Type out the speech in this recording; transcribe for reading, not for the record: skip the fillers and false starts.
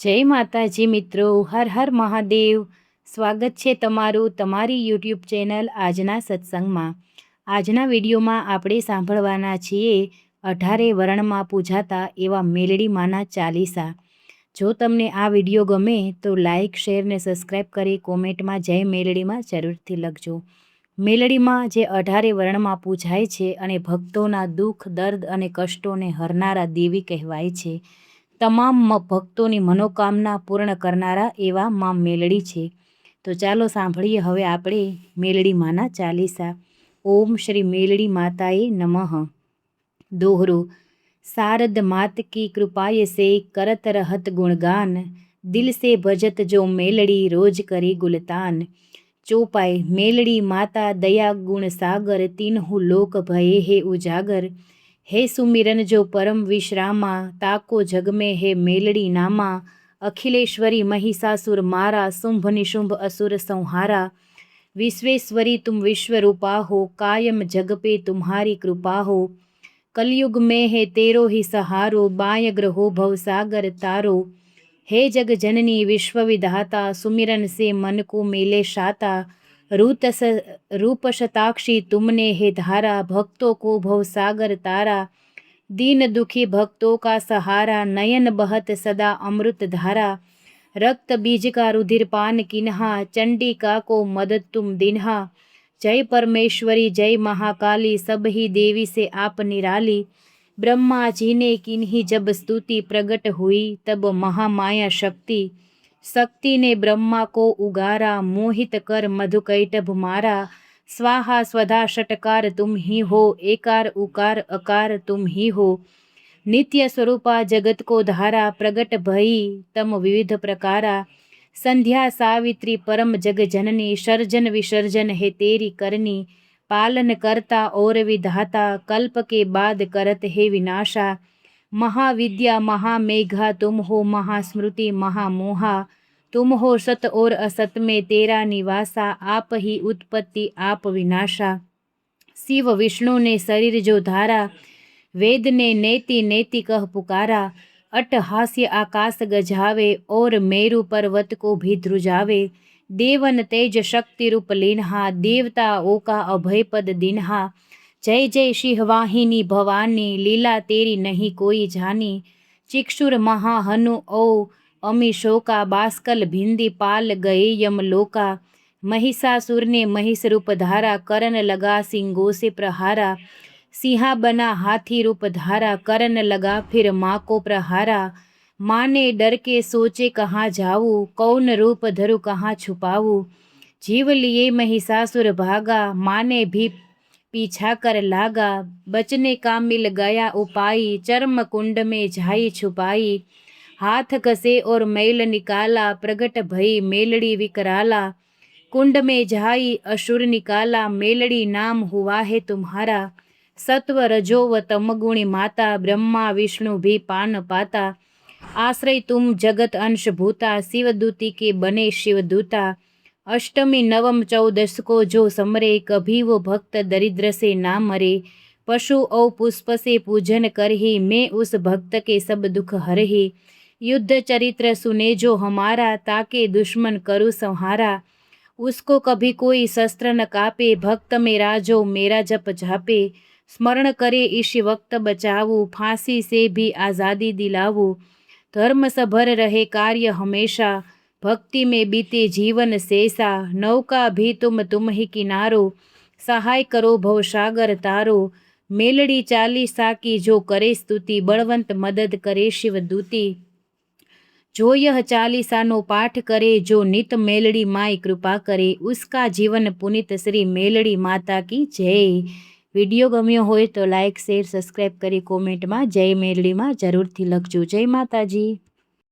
જય માતાજી મિત્રો, હર હર મહાદેવ। સ્વાગત છે તમારું તમારી યુટ્યુબ ચેનલ આજના સત્સંગમાં। આજના વિડીયોમાં આપણે સાંભળવાના છીએ 18 વર્ણમાં પૂજાતા એવા મેલડી માના ચાલીસા। જો તમને આ વિડીયો ગમે તો લાઇક શેર ને સબસ્ક્રાઈબ કરી કોમેન્ટમાં જય મેલડીમાં જરૂરથી લખજો। મેલડીમાં જે 18 વર્ણમાં પૂજાય છે અને ભક્તોના દુઃખ દર્દ અને કષ્ટોને હરનારા દેવી કહેવાય છે। તમામ ભક્તોની મનોકામના પૂર્ણ કરનારા એવા માં મેલડી છે। તો ચાલો સાંભળીએ હવે આપણે મેલડી માના ચાલીસા। ઓમ શ્રી મેલડી માતાએ નમઃ। दोहरो शारद मात की कृपाय से करत रहत गुणगान, दिल से भजत जो मेलड़ी रोज करी गुलतान। चौपाई मेलड़ी माता दया गुण सागर, तीनहु लोक भये है उजागर। हे सुमिरन जो परम विश्रामा, ताको जग में है मेलड़ी नामा। अखिलेश्वरी महिषासुर मारा, शुंभ निशुंभ असुर संहारा। विश्वेश्वरी तुम विश्वरूपा हो, कायम जग पे तुम्हारी कृपा हो। कलयुग में है तेरो ही सहारो, बाय ग्रहो भवसागर तारो। हे जग जननी विश्व विधाता, सुमिरन से मन को मेले शाता। रूप शताक्षी तुमने है धारा, भक्तों को भवसागर तारा। दीन दुखी भक्तों का सहारा, नयन बहत सदा अमृत धारा। रक्त बीज का रुधिर पान किन्हा, चंडिका को मदद तुम दिन्हा। जय परमेश्वरी जय महाकाली, सब ही देवी से आप निराली। ब्रह्मा जी ने किन्हीं जब स्तुति प्रकट हुई, तब महामाया शक्ति। शक्ति ने ब्रह्मा को उगारा, मोहित कर मधुकैटभ मारा। स्वाहा स्वधा षटकार तुम ही हो, एकार उकार अकार तुम ही हो। नित्य स्वरूपा जगत को धारा, प्रगट भई तम विविध प्रकारा। संध्या सावित्री परम जग जननी, सर्जन विसर्जन है तेरी करनी। पालन करता और विधाता, कल्प के बाद करत है विनाशा। महाविद्या महामेघा तुम हो, महास्मृति महामोहा। तुम हो सत और असत में तेरा निवासा, आप ही उत्पत्ति आप विनाशा। शिव विष्णु ने शरीर जो धारा, वेद ने नेति नेति कह पुकारा। अट्टहास्य आकाश गजावे, और मेरु पर्वत को भी ध्रुजावे। देवन तेज शक्ति रूप लीन्हा, देवताओं का अभय पद दिन्हा। जय जय शिहवाहिनी भवानी, लीला तेरी नहीं कोई जानी। चिक्षुर महाहनु ओ अमीशोका, बास्कल भिंदी पाल गए यमलोका। महिषासुर ने महिष रूप धारा, करन लगा सिंगों से प्रहारा। सिंहा बना हाथी रूप धारा, करन लगा फिर माँ को प्रहारा। माँ ने डर के सोचे कहाँ जाऊँ, कौन रूप धरू कहाँ छुपाऊँ। जीव लिए महिषासुर भागा, माँ ने भी पीछा कर लागा। बचने का मिल गया उपाय, चर्म कुंड में जाई छुपाई। हाथ कसे और मैल निकाला, प्रगट भई मेलड़ी विकराला। कुंड में जाई असुर निकाला, मेलड़ी नाम हुआ है तुम्हारा। सत्व रजो व तमगुणी माता, ब्रह्मा विष्णु भी पान पाता। आश्रय तुम जगत अंश भूता, शिवदूती के बने शिवदूता। अष्टमी नवम चौदस को जो समरे, कभी वो भक्त दरिद्र से ना मरे। पशु और पुष्प से पूजन करही, मैं उस भक्त के सब दुख हरही। युद्ध चरित्र सुने जो हमारा, ताके दुश्मन करू संहारा। उसको कभी कोई शस्त्र न कापे, भक्त मेरा जो मेरा जप जापे। स्मरण करे इसी वक्त बचावू, फांसी से भी आज़ादी दिलावू। धर्म सभर रहे कार्य हमेशा, भक्ति में बीते जीवन शेषा। नौका भी तुम ही किनारो, सहाय करो भवसागर तारो। मेलड़ी चालीसा की जो करे स्तुति, बलवंत मदद करे शिवदूती। जो यह चालीसानो पाठ करे, जो नित मेलड़ी माई कृपा करे, उसका जीवन पुनित श्री मेलड़ी माता की जय। विडियो गम्यो होय तो लाइक शेर सब्सक्राइब करी कोमेंट में जय मेलड़ी में जरूर थी लखजो। जय माताजी।